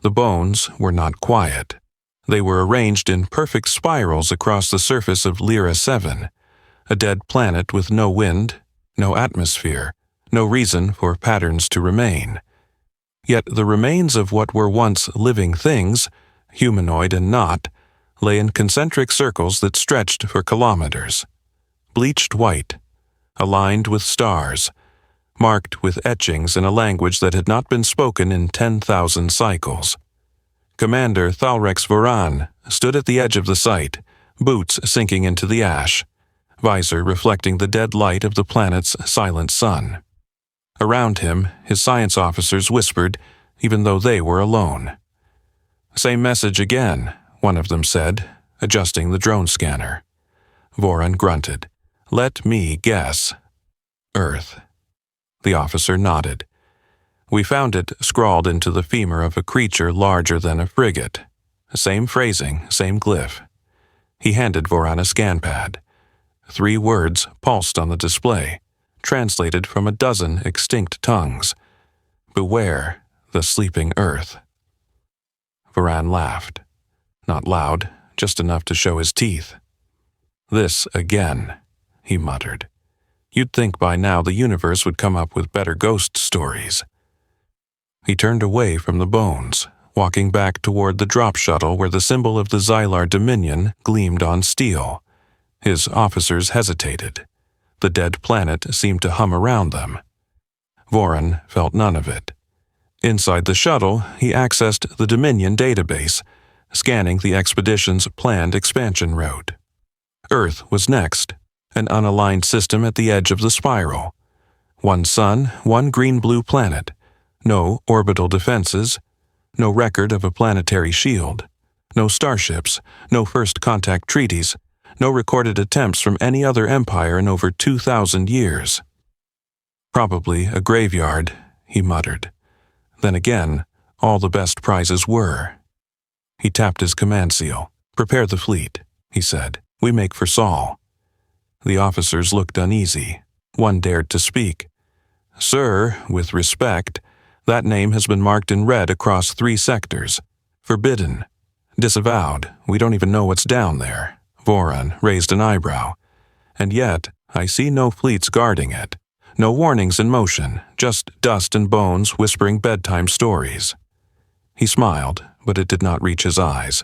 The bones were not quiet. They were arranged in perfect spirals across the surface of Lyra 7, a dead planet with no wind, no atmosphere, no reason for patterns to remain. Yet the remains of what were once living things, humanoid and not, lay in concentric circles that stretched for kilometers. Bleached white, aligned with stars, marked with etchings in a language that had not been spoken in 10,000 cycles. Commander Thalrex Voran stood at the edge of the site, boots sinking into the ash, visor reflecting the dead light of the planet's silent sun. Around him, his science officers whispered, even though they were alone. "Same message again," one of them said, adjusting the drone scanner. Voran grunted. "Let me guess. Earth." The officer nodded. "We found it scrawled into the femur of a creature larger than a frigate. Same phrasing, same glyph." He handed Voran a scan pad. 3 words pulsed on the display, translated from a dozen extinct tongues. "Beware the sleeping Earth." Voran laughed. Not loud, just enough to show his teeth. "This again," he muttered. "You'd think by now the universe would come up with better ghost stories." He turned away from the bones, walking back toward the drop shuttle where the symbol of the Xylar Dominion gleamed on steel. His officers hesitated. The dead planet seemed to hum around them. Voran felt none of it. Inside the shuttle, he accessed the Dominion database, scanning the expedition's planned expansion route. Earth was next, an unaligned system at the edge of the spiral. 1 sun, 1 green-blue planet, no orbital defenses, no record of a planetary shield, no starships, no first contact treaties, no recorded attempts from any other empire in over 2,000 years. "Probably a graveyard," he muttered. Then again, all the best prizes were. He tapped his command seal. "Prepare the fleet," he said. "We make for Sol." The officers looked uneasy. One dared to speak. "Sir, with respect, that name has been marked in red across 3 sectors. Forbidden. Disavowed. We don't even know what's down there." Voran raised an eyebrow. "And yet, I see no fleets guarding it. No warnings in motion, just dust and bones whispering bedtime stories." He smiled, but it did not reach his eyes.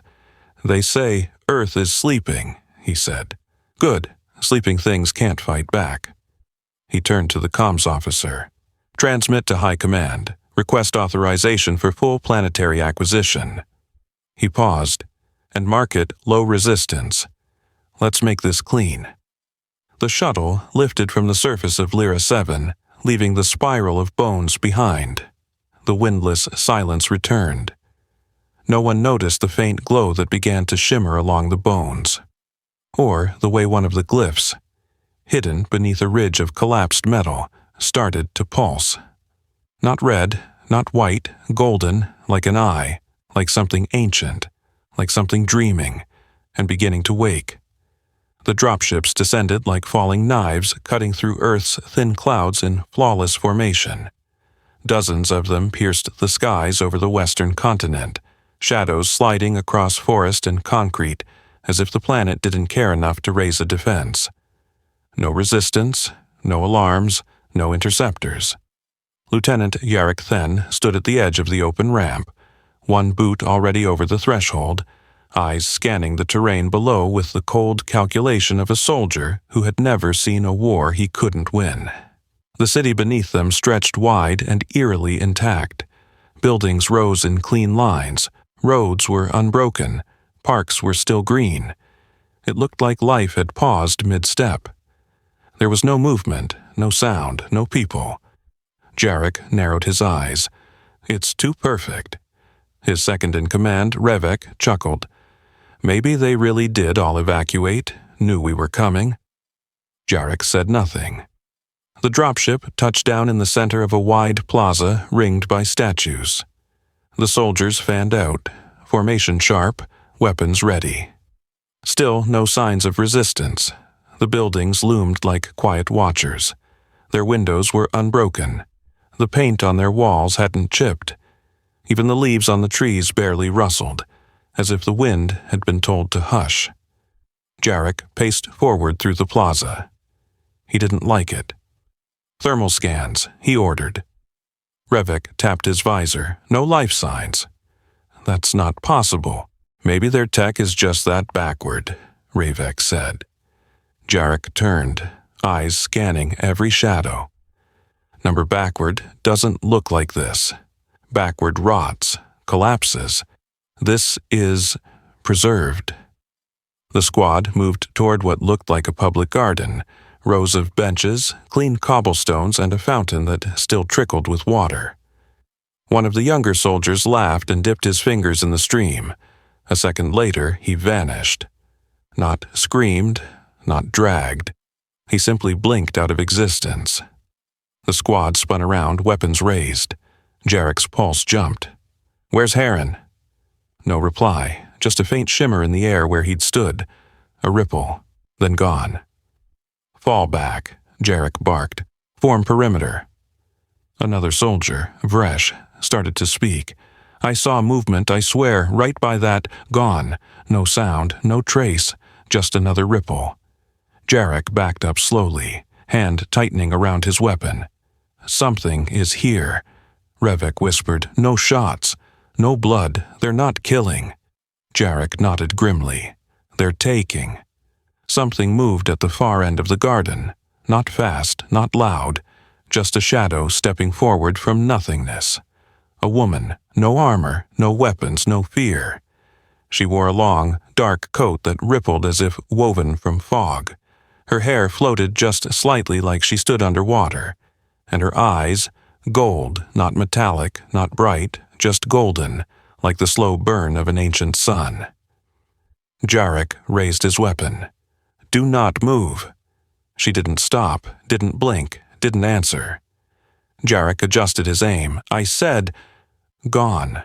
"They say Earth is sleeping," he said. "Good. Sleeping things can't fight back." He turned to the comms officer. "Transmit to High Command. Request authorization for full planetary acquisition." He paused. "And mark it low resistance. Let's make this clean." The shuttle lifted from the surface of Lyra 7, leaving the spiral of bones behind. The windless silence returned. No one noticed the faint glow that began to shimmer along the bones, or the way one of the glyphs, hidden beneath a ridge of collapsed metal, started to pulse. Not red, not white, golden, like an eye, like something ancient, like something dreaming, and beginning to wake. The dropships descended like falling knives cutting through Earth's thin clouds in flawless formation. Dozens of them pierced the skies over the western continent, shadows sliding across forest and concrete as if the planet didn't care enough to raise a defense. No resistance, no alarms, no interceptors. Lieutenant Yarrick Then stood at the edge of the open ramp, one boot already over the threshold, eyes scanning the terrain below with the cold calculation of a soldier who had never seen a war he couldn't win. The city beneath them stretched wide and eerily intact. Buildings rose in clean lines, roads were unbroken, parks were still green. It looked like life had paused mid-step. There was no movement, no sound, no people. Jarek narrowed his eyes. "It's too perfect." His second-in-command, Revek, chuckled. "Maybe they really did all evacuate, knew we were coming." Jarek said nothing. The dropship touched down in the center of a wide plaza ringed by statues. The soldiers fanned out, formation sharp, weapons ready. Still no signs of resistance. The buildings loomed like quiet watchers. Their windows were unbroken. The paint on their walls hadn't chipped. Even the leaves on the trees barely rustled, as if the wind had been told to hush. Jarek paced forward through the plaza. He didn't like it. "Thermal scans," he ordered. Revek tapped his visor. "No life signs." "That's not possible. Maybe their tech is just that backward," Revek said. Jarek turned, eyes scanning every shadow. Number backward doesn't look like this. Backward rots, collapses. This is preserved. The squad moved toward what looked like a public garden, rows of benches, clean cobblestones, and a fountain that still trickled with water. One of the younger soldiers laughed and dipped his fingers in the stream. A second later, he vanished. Not screamed, not dragged. He simply blinked out of existence. The squad spun around, weapons raised. Jarek's pulse jumped. "Where's Heron?" No reply, just a faint shimmer in the air where he'd stood. A ripple, then gone. "Fall back," Jarek barked. "Form perimeter." Another soldier, Vresh, started to speak. "I saw movement, I swear, right by that. Gone. No sound, no trace, just another ripple." Jarek backed up slowly, hand tightening around his weapon. "Something is here," Revek whispered. "No shots. No blood. They're not killing." Jarek nodded grimly. "They're taking." Something moved at the far end of the garden. Not fast, not loud. Just a shadow stepping forward from nothingness. A woman, no armor, no weapons, no fear. She wore a long, dark coat that rippled as if woven from fog. Her hair floated just slightly like she stood underwater. And her eyes, gold, not metallic, not bright, just golden, like the slow burn of an ancient sun. Jarek raised his weapon. "Do not move." She didn't stop, didn't blink, didn't answer. Jarek adjusted his aim. "I said..." Gone.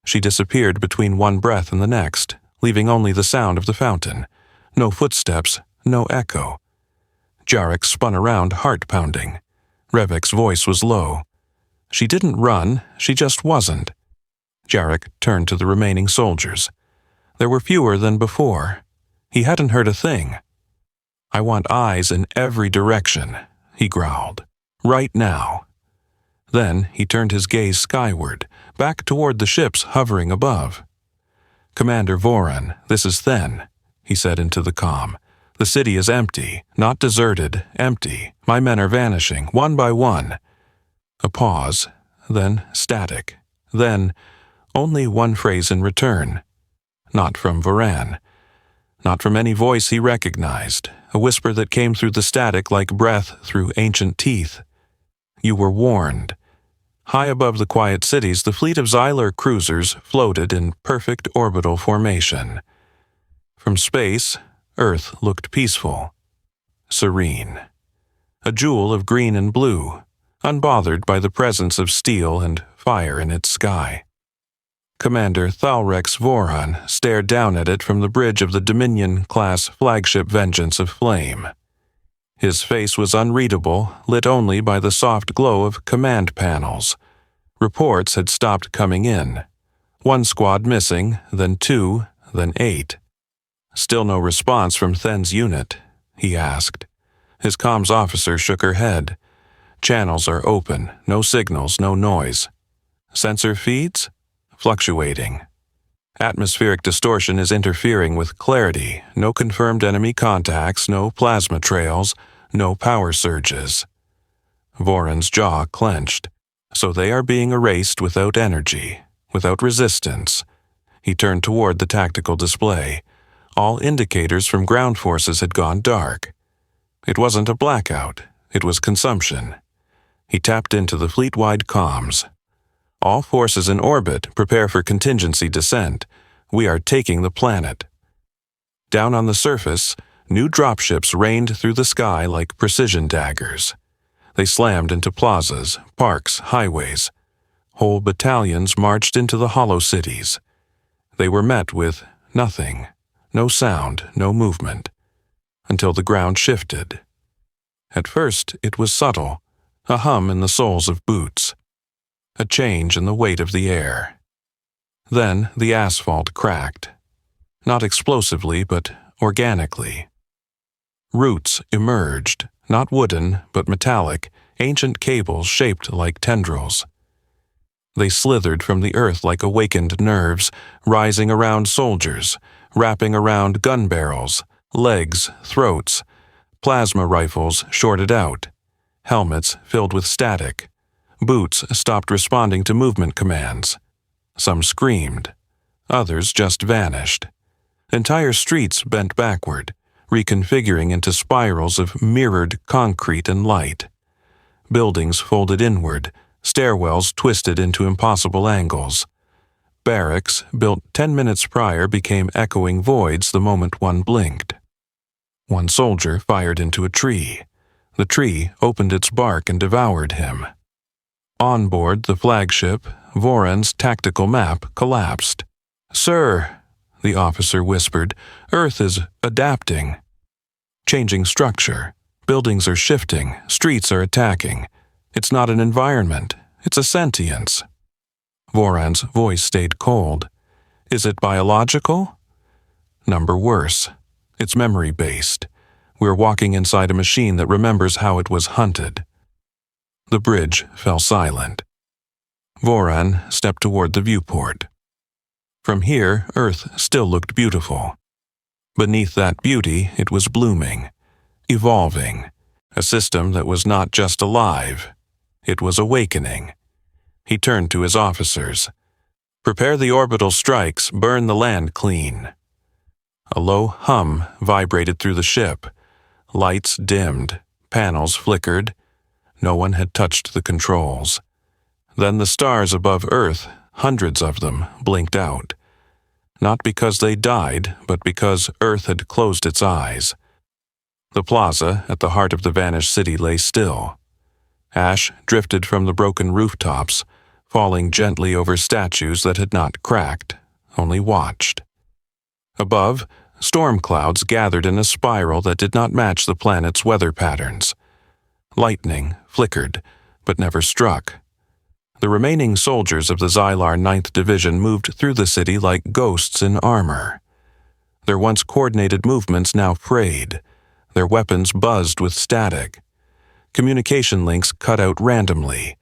She disappeared between one breath and the next, leaving only the sound of the fountain. No footsteps, no echo. Jarek spun around, heart pounding. Revek's voice was low. She didn't run, she just wasn't. Jarek turned to the remaining soldiers. There were fewer than before. He hadn't heard a thing. "I want eyes in every direction," he growled. "Right now." Then he turned his gaze skyward, back toward the ships hovering above. "Commander Voran, this is Then," he said into the comm. "The city is empty, not deserted, empty. My men are vanishing, one by one." A pause, then static, then only one phrase in return. Not from Voran. Not from any voice he recognized, a whisper that came through the static like breath through ancient teeth. "You were warned." High above the quiet cities, the fleet of Xylar cruisers floated in perfect orbital formation. From space, Earth looked peaceful, serene. A jewel of green and blue, unbothered by the presence of steel and fire in its sky. Commander Thalrex Voran stared down at it from the bridge of the Dominion-class flagship Vengeance of Flame. His face was unreadable, lit only by the soft glow of command panels. Reports had stopped coming in. One squad missing, then 2, then 8. "Still no response from Then's unit?" he asked. His comms officer shook her head. "Channels are open, no signals, no noise. Sensor feeds? Fluctuating. Atmospheric distortion is interfering with clarity. No confirmed enemy contacts, no plasma trails, no power surges." Voran's jaw clenched. "So they are being erased without energy, without resistance." He turned toward the tactical display. All indicators from ground forces had gone dark. It wasn't a blackout, it was consumption. He tapped into the fleet-wide comms. "All forces in orbit prepare for contingency descent. We are taking the planet." Down on the surface, new dropships rained through the sky like precision daggers. They slammed into plazas, parks, highways. Whole battalions marched into the hollow cities. They were met with nothing, no sound, no movement, until the ground shifted. At first it was subtle, a hum in the soles of boots. A change in the weight of the air. Then the asphalt cracked. Not explosively, but organically. Roots emerged, not wooden, but metallic, ancient cables shaped like tendrils. They slithered from the earth like awakened nerves, rising around soldiers, wrapping around gun barrels, legs, throats. Plasma rifles shorted out. Helmets filled with static. Boots stopped responding to movement commands. Some screamed. Others just vanished. Entire streets bent backward, reconfiguring into spirals of mirrored concrete and light. Buildings folded inward, stairwells twisted into impossible angles. Barracks, built 10 minutes prior, became echoing voids the moment one blinked. One soldier fired into a tree. The tree opened its bark and devoured him. On board the flagship, Voran's tactical map collapsed. "Sir," the officer whispered, "Earth is adapting. Changing structure. Buildings are shifting, streets are attacking. It's not an environment, it's a sentience." Voran's voice stayed cold. "Is it biological?" "Number worse. It's memory-based. We're walking inside a machine that remembers how it was hunted." The bridge fell silent. Voran stepped toward the viewport. From here, Earth still looked beautiful. Beneath that beauty, it was blooming, evolving, a system that was not just alive, it was awakening. He turned to his officers. "Prepare the orbital strikes, burn the land clean." A low hum vibrated through the ship. Lights dimmed, panels flickered. No one had touched the controls. Then the stars above Earth, hundreds of them, blinked out. Not because they died, but because Earth had closed its eyes. The plaza at the heart of the vanished city lay still. Ash drifted from the broken rooftops, falling gently over statues that had not cracked, only watched. Above, storm clouds gathered in a spiral that did not match the planet's weather patterns. Lightning flickered, but never struck. The remaining soldiers of the Xylar 9th Division moved through the city like ghosts in armor. Their once coordinated movements now frayed. Their weapons buzzed with static. Communication links cut out randomly.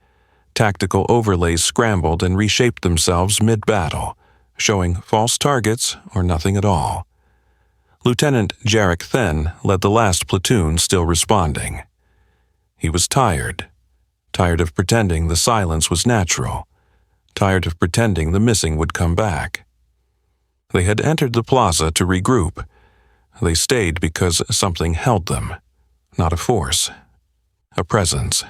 Tactical overlays scrambled and reshaped themselves mid-battle, showing false targets or nothing at all. Lieutenant Jarek Then led the last platoon still responding. He was tired of pretending the silence was natural, tired of pretending the missing would come back. They had entered the plaza to regroup. They stayed because something held them, not a force, a presence.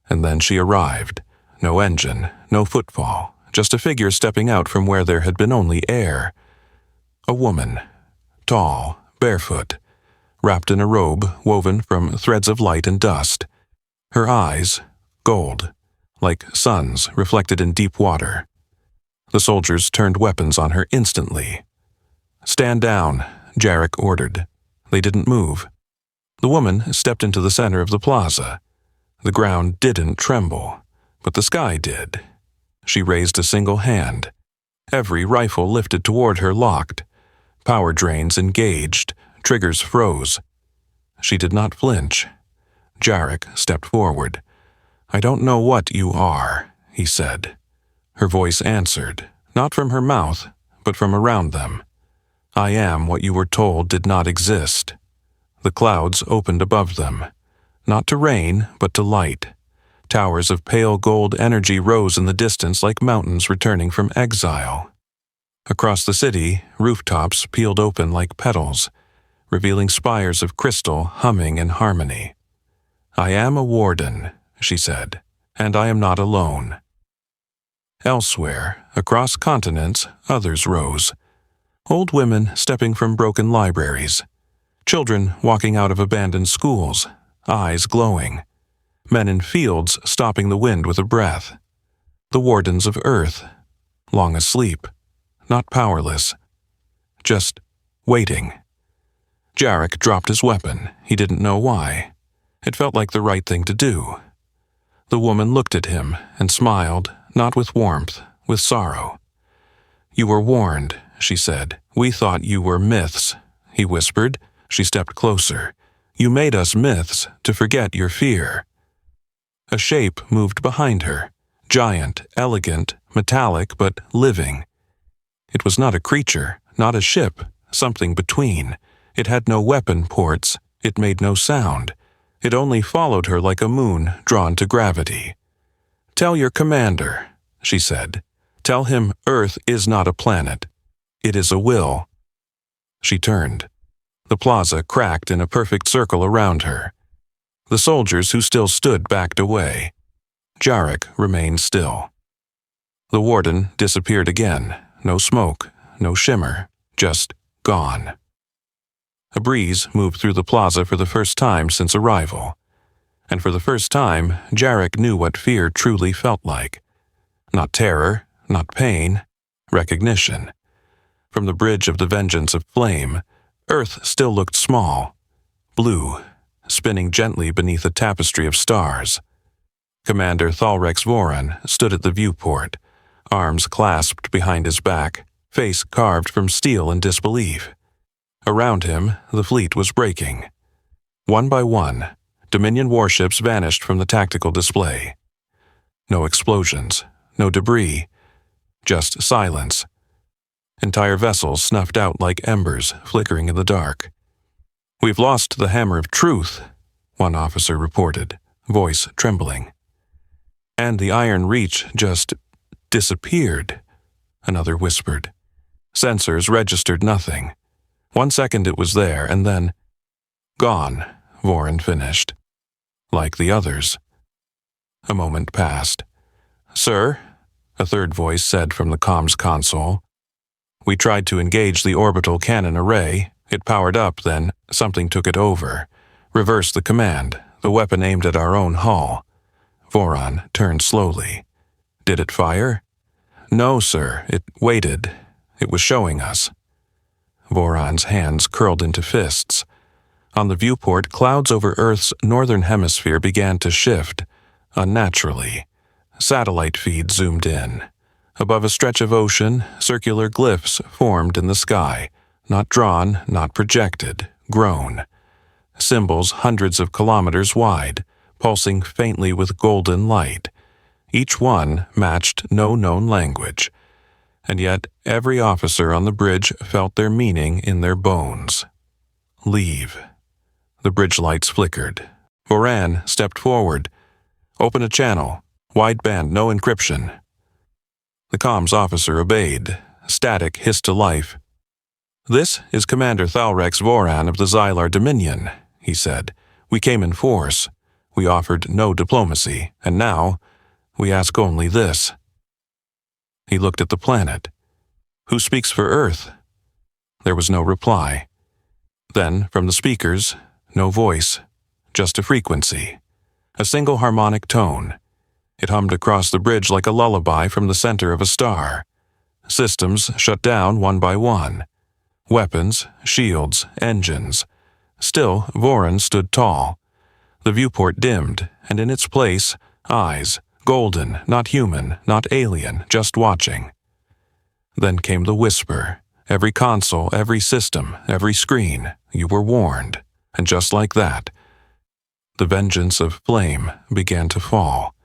And then she arrived. No engine, no footfall, just a figure stepping out from where there had been only air. A woman, tall, barefoot, wrapped in a robe woven from threads of light and dust. Her eyes, gold, like suns reflected in deep water. The soldiers turned weapons on her instantly. "Stand down," Jarek ordered. They didn't move. The woman stepped into the center of the plaza. The ground didn't tremble, but the sky did. She raised a single hand. Every rifle lifted toward her locked. Power drains engaged, triggers froze. She did not flinch. Jarek stepped forward. "I don't know what you are," he said. Her voice answered, not from her mouth, but from around them. "I am what you were told did not exist." The clouds opened above them, not to rain, but to light. Towers of pale gold energy rose in the distance like mountains returning from exile. Across the city, rooftops peeled open like petals, revealing spires of crystal humming in harmony. "I am a warden," she said, "and I am not alone." Elsewhere, across continents, others rose. Old women stepping from broken libraries. Children walking out of abandoned schools, eyes glowing. Men in fields stopping the wind with a breath. The wardens of Earth, long asleep, not powerless, just waiting. Jarek dropped his weapon. He didn't know why. It felt like the right thing to do. The woman looked at him and smiled, not with warmth, with sorrow. "You were warned," she said. "We thought you were myths," he whispered. She stepped closer. "You made us myths to forget your fear." A shape moved behind her, giant, elegant, metallic, but living. It was not a creature, not a ship, something between. It had no weapon ports. It made no sound. It only followed her like a moon drawn to gravity. "Tell your commander," she said. "Tell him Earth is not a planet. It is a will." She turned. The plaza cracked in a perfect circle around her. The soldiers who still stood backed away. Jarek remained still. The warden disappeared again. No smoke, no shimmer, just gone. A breeze moved through the plaza for the first time since arrival. And for the first time, Jarek knew what fear truly felt like. Not terror, not pain, recognition. From the bridge of the vengeance of flame, Earth still looked small, blue, spinning gently beneath a tapestry of stars. Commander Thalrex Voran stood at the viewport, arms clasped behind his back, face carved from steel in disbelief. Around him, the fleet was breaking. One by one, Dominion warships vanished from the tactical display. No explosions, no debris, just silence. Entire vessels snuffed out like embers flickering in the dark. "We've lost the hammer of truth," one officer reported, voice trembling. "And the iron reach just disappeared," another whispered. Sensors registered nothing. 1 second it was there, and then gone, Voran finished. Like the others. A moment passed. "Sir," a third voice said from the comms console. "We tried to engage the orbital cannon array. It powered up, then something took it over. Reversed the command, the weapon aimed at our own hull." Voran turned slowly. "Did it fire?" "No, sir. It waited. It was showing us." Voran's hands curled into fists. On the viewport, clouds over Earth's northern hemisphere began to shift, unnaturally. Satellite feeds zoomed in. Above a stretch of ocean, circular glyphs formed in the sky, not drawn, not projected, grown. Symbols hundreds of kilometers wide, pulsing faintly with golden light. Each one matched no known language. And yet every officer on the bridge felt their meaning in their bones. "Leave." The bridge lights flickered. Voran stepped forward. "Open a channel. Wideband, no encryption." The comms officer obeyed. Static hissed to life. "This is Commander Thalrex Voran of the Xylar Dominion," he said. "We came in force. We offered no diplomacy, and now we ask only this." He looked at the planet. "Who speaks for Earth?" There was no reply. Then, from the speakers, no voice, just a frequency. A single harmonic tone. It hummed across the bridge like a lullaby from the center of a star. Systems shut down one by one. Weapons, shields, engines. Still, Voran stood tall. The viewport dimmed, and in its place, eyes, golden, not human, not alien, just watching. Then came the whisper. Every console, every system, every screen, you were warned. And just like that, the vengeance of flame began to fall.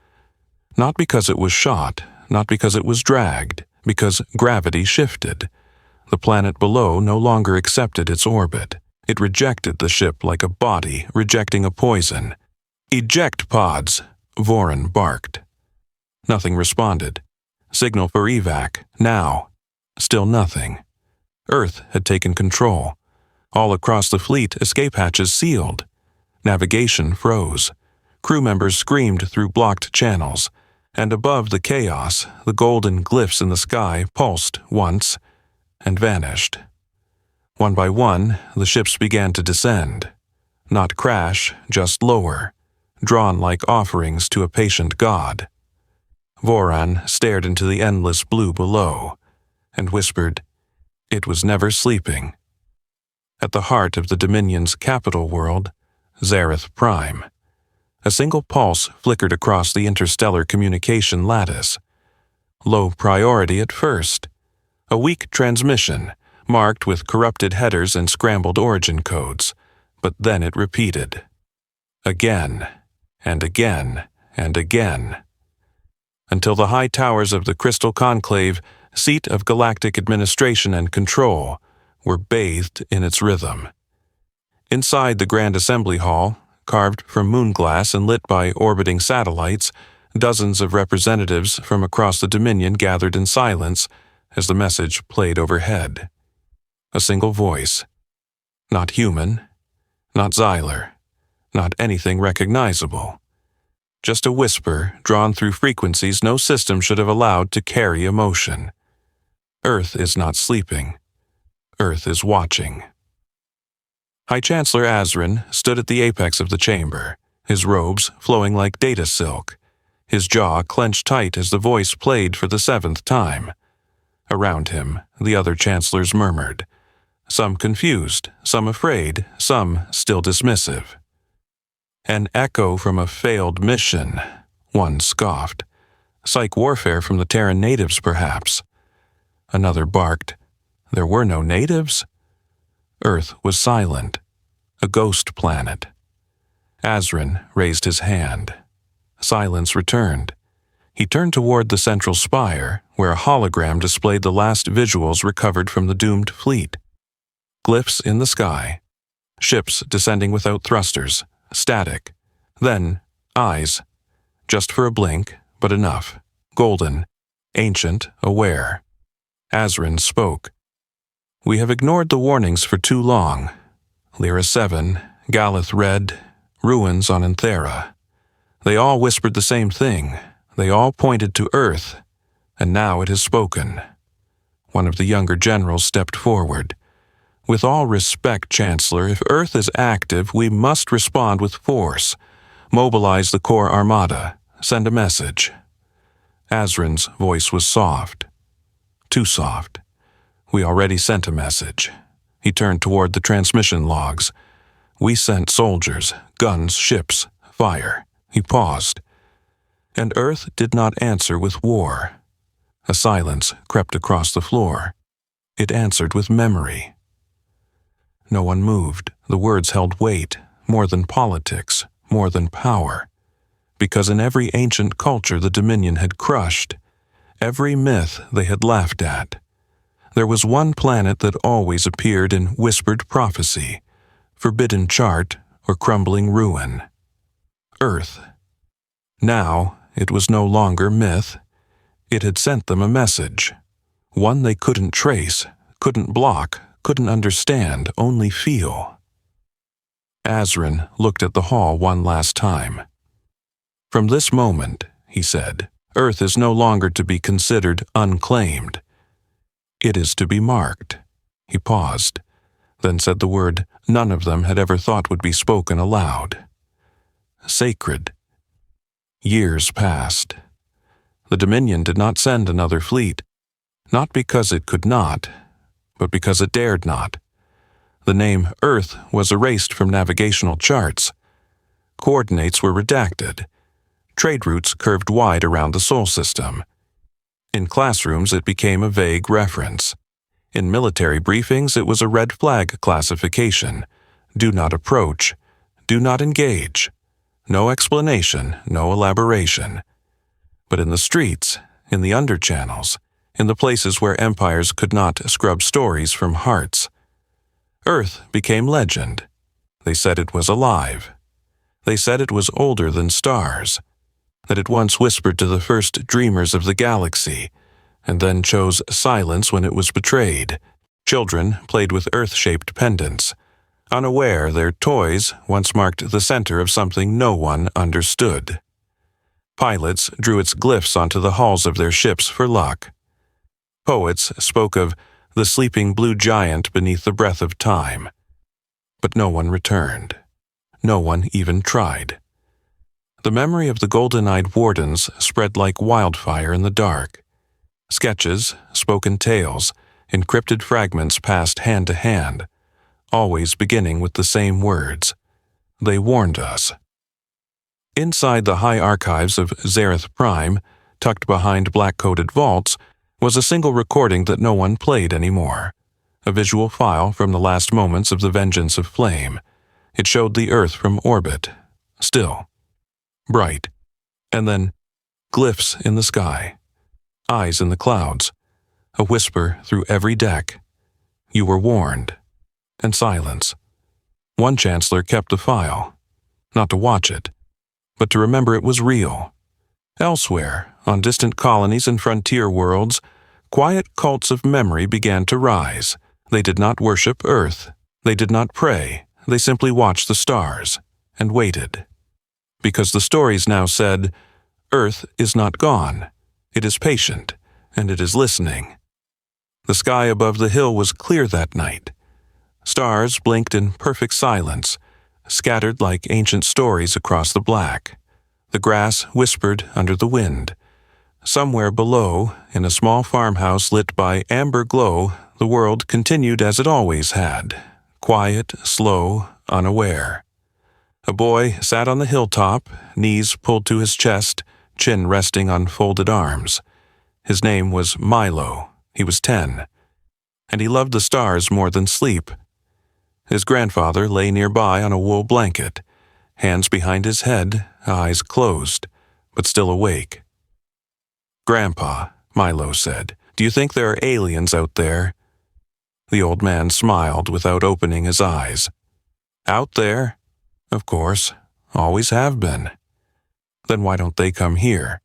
Not because it was shot, not because it was dragged, because gravity shifted. The planet below no longer accepted its orbit. It rejected the ship like a body rejecting a poison. "Eject pods," Voran barked. Nothing responded. Signal for evac, now. Still nothing. Earth had taken control. All across the fleet, escape hatches sealed. Navigation froze. Crew members screamed through blocked channels. And above the chaos, the golden glyphs in the sky pulsed once and vanished. One by one, the ships began to descend. Not crash, just lower, drawn like offerings to a patient god. Voran stared into the endless blue below and whispered, "It was never sleeping." At the heart of the Dominion's capital world, Zareth Prime, a single pulse flickered across the interstellar communication lattice. Low priority at first, A weak transmission, marked with corrupted headers and scrambled origin codes, but then it repeated. Again, and again, and again. Until the high towers of the Crystal Conclave, seat of galactic administration and control, were bathed in its rhythm. Inside the Grand Assembly Hall, carved from moonglass and lit by orbiting satellites, dozens of representatives from across the Dominion gathered in silence as the message played overhead. A single voice. Not human, not Xyler, not anything recognizable. Just a whisper drawn through frequencies no system should have allowed to carry emotion. Earth is not sleeping. Earth is watching. High Chancellor Azrin stood at the apex of the chamber, his robes flowing like data silk, his jaw clenched tight as the voice played for the 7th time. Around him, the other chancellors murmured, some confused, some afraid, some still dismissive. An echo from a failed mission, one scoffed. Psych warfare from the Terran natives, perhaps. Another barked, there were no natives? Earth was silent, a ghost planet. Azrin raised his hand. Silence returned. He turned toward the central spire, where a hologram displayed the last visuals recovered from the doomed fleet. Glyphs in the sky, ships descending without thrusters, static, then eyes, just for a blink, but enough, golden, ancient, aware. Azrin spoke. We have ignored the warnings for too long. Lyra 7, Galith Red, ruins on Anthera. They all whispered the same thing. They all pointed to Earth, and now it has spoken. One of the younger generals stepped forward. With all respect, Chancellor, if Earth is active, we must respond with force. Mobilize the core armada. Send a message. Azrin's voice was soft. Too soft. We already sent a message. He turned toward the transmission logs. We sent soldiers, guns, ships, fire. He paused. And Earth did not answer with war. A silence crept across the floor. It answered with memory. No one moved. The words held weight, more than politics, more than power. Because in every ancient culture the Dominion had crushed, every myth they had laughed at, there was one planet that always appeared in whispered prophecy, forbidden chart or crumbling ruin. Earth. Now it was no longer myth. It had sent them a message, one they couldn't trace, couldn't block, couldn't understand, only feel. Azrin looked at the hall one last time. From this moment, he said, Earth is no longer to be considered unclaimed. It is to be marked. He paused, then said the word none of them had ever thought would be spoken aloud. Sacred. Years passed. The Dominion did not send another fleet, not because it could not, but because it dared not. The name Earth was erased from navigational charts. Coordinates were redacted. Trade routes curved wide around the Sol system. In classrooms, it became a vague reference. In military briefings, it was a red flag classification. Do not approach. Do not engage. No explanation, no elaboration. But in the streets, in the underchannels, in the places where empires could not scrub stories from hearts, Earth became legend. They said it was alive. They said it was older than stars, that it once whispered to the first dreamers of the galaxy, and then chose silence when it was betrayed. Children played with Earth-shaped pendants, unaware their toys once marked the center of something no one understood. Pilots drew its glyphs onto the hulls of their ships for luck. Poets spoke of the sleeping blue giant beneath the breath of time. But no one returned. No one even tried. The memory of the golden-eyed wardens spread like wildfire in the dark. Sketches, spoken tales, encrypted fragments passed hand to hand, always beginning with the same words. They warned us. Inside the high archives of Zareth Prime, tucked behind black-coated vaults, was a single recording that no one played anymore, a visual file from the last moments of the Vengeance of Flame. It showed the Earth from orbit, still, bright, and then glyphs in the sky, eyes in the clouds, a whisper through every deck. You were warned. And silence. One chancellor kept the file, not to watch it, but to remember it was real. Elsewhere, on distant colonies and frontier worlds, quiet cults of memory began to rise. They did not worship Earth. They did not pray. They simply watched the stars and waited. Because the stories now said, Earth is not gone. It is patient, and it is listening. The sky above the hill was clear that night. Stars blinked in perfect silence, scattered like ancient stories across the black. The grass whispered under the wind. Somewhere below, in a small farmhouse lit by amber glow, the world continued as it always had, quiet, slow, unaware. A boy sat on the hilltop, knees pulled to his chest, chin resting on folded arms. His name was Milo. He was 10, and he loved the stars more than sleep. His grandfather lay nearby on a wool blanket, hands behind his head, eyes closed, but still awake. "Grandpa," Milo said, "do you think there are aliens out there?" The old man smiled without opening his eyes. "Out there? Of course, always have been." "Then why don't they come here?"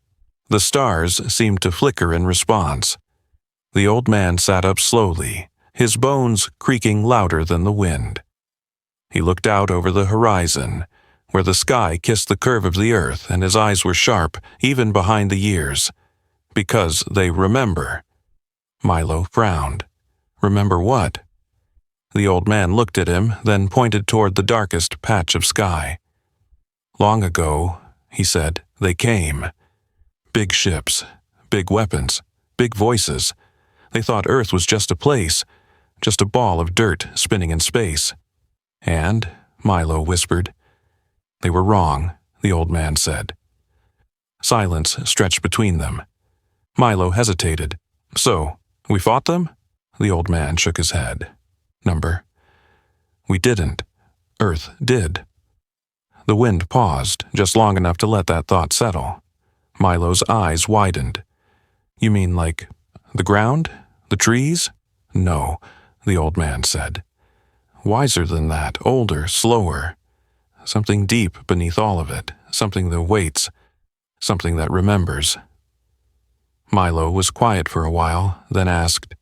The stars seemed to flicker in response. The old man sat up slowly, his bones creaking louder than the wind. He looked out over the horizon, where the sky kissed the curve of the earth, and his eyes were sharp, even behind the years. Because they remember. Milo frowned. Remember what? The old man looked at him, then pointed toward the darkest patch of sky. "Long ago," he said, "they came. Big ships, big weapons, big voices. They thought Earth was just a place, just a ball of dirt spinning in space. And," Milo whispered. "They were wrong," the old man said. Silence stretched between them. Milo hesitated. "So, we fought them?" The old man shook his head. "We didn't. Earth did." The wind paused, just long enough to let that thought settle. Milo's eyes widened. "You mean like the ground? The trees?" "No," the old man said. "Wiser than that, older, slower. Something deep beneath all of it, something that waits, something that remembers." Milo was quiet for a while, then asked,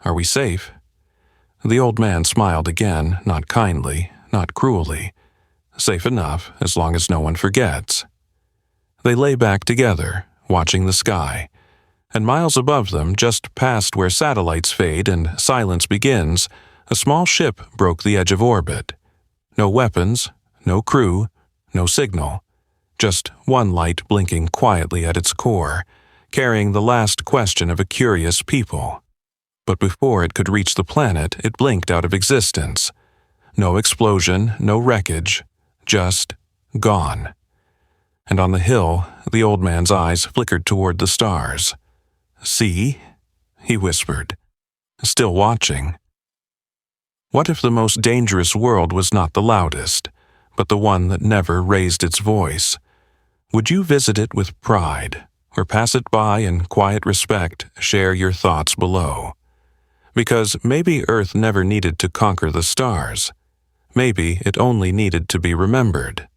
"Are we safe?" The old man smiled again, not kindly, not cruelly. "Safe enough, as long as no one forgets." They lay back together, watching the sky, and miles above them, just past where satellites fade and silence begins, a small ship broke the edge of orbit. No weapons, no crew, no signal. Just one light blinking quietly at its core, carrying the last question of a curious people. But before it could reach the planet, it blinked out of existence. No explosion, no wreckage, just gone. And on the hill, the old man's eyes flickered toward the stars. "See?" he whispered, still watching. What if the most dangerous world was not the loudest, but the one that never raised its voice? Would you visit it with pride, or pass it by in quiet respect? Share your thoughts below. Because maybe Earth never needed to conquer the stars. Maybe it only needed to be remembered.